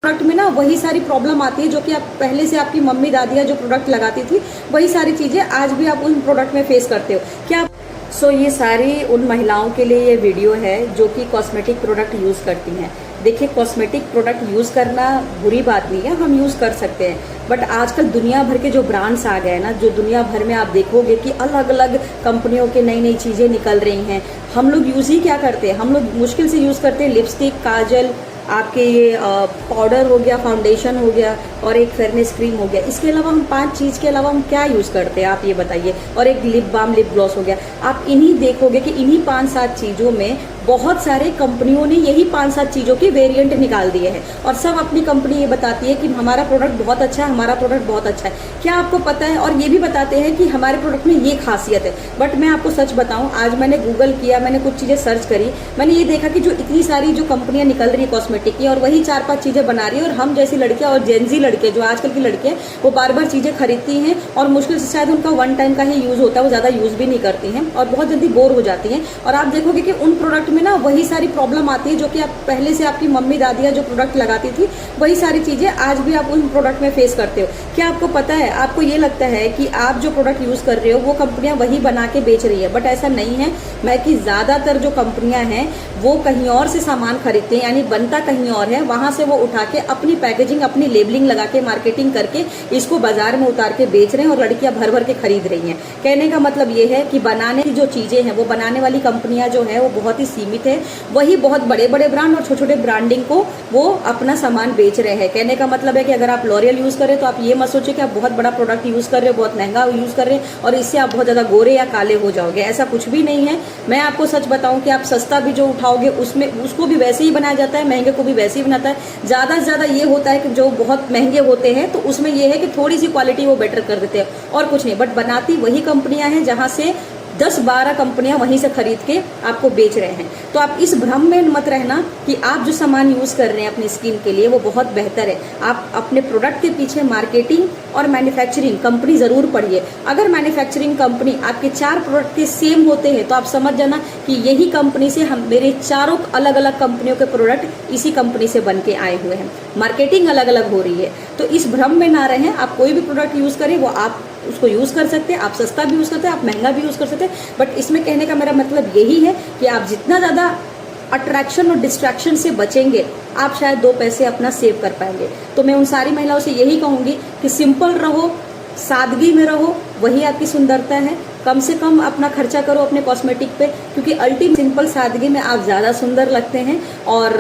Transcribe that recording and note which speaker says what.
Speaker 1: Product में ना वही सारी प्रॉब्लम आती है जो कि आप पहले से आपकी मम्मी दादियाँ जो प्रोडक्ट लगाती थी, वही सारी चीज़ें आज भी आप उन प्रोडक्ट में फेस करते हो क्या? ये सारी उन महिलाओं के लिए ये वीडियो है जो कि कॉस्मेटिक प्रोडक्ट यूज़ करती हैं। देखिए, कॉस्मेटिक प्रोडक्ट यूज़ करना बुरी बात नहीं है, हम यूज़ कर सकते हैं, बट आजकल दुनिया भर के जो ब्रांड्स आ गए हैं ना, जो दुनिया भर में आप देखोगे कि अलग अलग कंपनियों के नई नई चीज़ें निकल रही हैं। हम लोग यूज़ ही क्या करते हैं, हम लोग मुश्किल से यूज़ करते हैं लिपस्टिक, काजल, आपके ये पाउडर हो गया, फाउंडेशन हो गया और एक फेयरनेस क्रीम हो गया। इसके अलावा हम 5 चीज़ के अलावा हम क्या यूज़ करते हैं आप ये बताइए। और एक लिप बाम, लिप ग्लॉस हो गया। आप इन्हीं देखोगे कि इन्हीं 5-7 चीज़ों में बहुत सारे कंपनियों ने यही 5-7 चीज़ों के वेरिएंट निकाल दिए हैं और सब अपनी कंपनी ये बताती है कि हमारा प्रोडक्ट बहुत अच्छा है, हमारा प्रोडक्ट बहुत अच्छा है। क्या आपको पता है? और ये भी बताते हैं कि हमारे प्रोडक्ट में ये खासियत है। बट मैं आपको सच बताऊं, आज मैंने गूगल किया, मैंने कुछ चीज़ें सर्च करी, मैंने ये देखा कि जो इतनी सारी जो कंपनियां निकल रही है कॉस्मेटिक की और वही 4-5 चीज़ें बना रही है, और हम जैसी लड़कियां और जेनजी लड़के जो आजकल की लड़के हैं वो बार बार चीज़ें खरीदती हैं और मुश्किल से शायद उनका 1 टाइम का ही यूज़ होता है, वो ज़्यादा यूज़ भी नहीं करती हैं और बहुत जल्दी बोर हो जाती हैं। और आप देखोगे कि उन प्रोडक्ट में ना वही सारी प्रॉब्लम आती है जो कि आप पहले से आपकी मम्मी दादियाँ जो प्रोडक्ट लगाती थी, वही सारी चीज़ें आज भी आप उन प्रोडक्ट में फेस करते हो। क्या आपको पता है? आपको ये लगता है कि आप जो प्रोडक्ट यूज़ कर रहे हो वो कंपनियां वही बना के बेच रही है, बट ऐसा नहीं है। मैं कि ज़्यादातर जो कंपनियां हैं वो कहीं और से सामान खरीदते हैं, यानी बनता कहीं और है, वहां से वो उठा के अपनी पैकेजिंग, अपनी लेबलिंग लगा के, मार्केटिंग करके इसको बाजार में उतार के बेच रहे हैं और लड़कियां भर भर के खरीद रही हैं। कहने का मतलब ये है कि बनाने की जो चीज़ें हैं, वो बनाने वाली कंपनियां जो है वो बहुत ही सीमित है, वही बहुत बड़े बड़े ब्रांड और छोटे छोटे ब्रांडिंग को वो अपना सामान बेच रहे हैं। कहने का मतलब है कि अगर आप लॉरियल यूज़ करें तो आप ये मत सोचिए कि आप बहुत बड़ा प्रोडक्ट यूज़ कर रहे हो, बहुत महंगा यूज़ कर रहे हैं और इससे आप बहुत ज़्यादा गोरे या काले हो जाओगे। ऐसा कुछ भी नहीं है। मैं आपको सच बताऊं कि आप सस्ता भी जो उठाओगे उसमें उसको भी वैसे ही बनाया जाता है, महंगे को भी वैसे ही बनाता है। ज़्यादा से ज़्यादा ये होता है कि जो बहुत महंगे होते हैं तो उसमें ये है कि थोड़ी सी क्वालिटी वो बेटर कर देते हैं और कुछ नहीं, बट बनाती वही कंपनियां हैं जहां से 10-12 कंपनियां वहीं से खरीद के आपको बेच रहे हैं। तो आप इस भ्रम में मत रहना कि आप जो सामान यूज़ कर रहे हैं अपनी स्किन के लिए वो बहुत बेहतर है। आप अपने प्रोडक्ट के पीछे मार्केटिंग और मैन्युफैक्चरिंग कंपनी ज़रूर पढ़िए। अगर मैन्युफैक्चरिंग कंपनी आपके 4 प्रोडक्ट के सेम होते हैं तो आप समझ जाना कि यही कंपनी से हम मेरे 4 अलग अलग कंपनियों के प्रोडक्ट इसी कंपनी से बन के आए हुए हैं। मार्केटिंग अलग अलग हो रही है, तो इस भ्रम में ना रहें। आप कोई भी प्रोडक्ट यूज़ करें वो आप उसको यूज़ कर सकते हैं, आप सस्ता भी यूज़ करते हैं, आप महंगा भी यूज़ कर सकते हैं, बट इसमें कहने का मेरा मतलब यही है कि आप जितना ज़्यादा अट्रैक्शन और डिस्ट्रैक्शन से बचेंगे आप शायद 2 पैसे अपना सेव कर पाएंगे। तो मैं उन सारी महिलाओं से यही कहूँगी कि सिंपल रहो, सादगी में रहो, वही आपकी सुंदरता है। कम से कम अपना खर्चा करो अपने कॉस्मेटिक पे, क्योंकि अल्टीमेट सिंपल सादगी में आप ज़्यादा सुंदर लगते हैं। और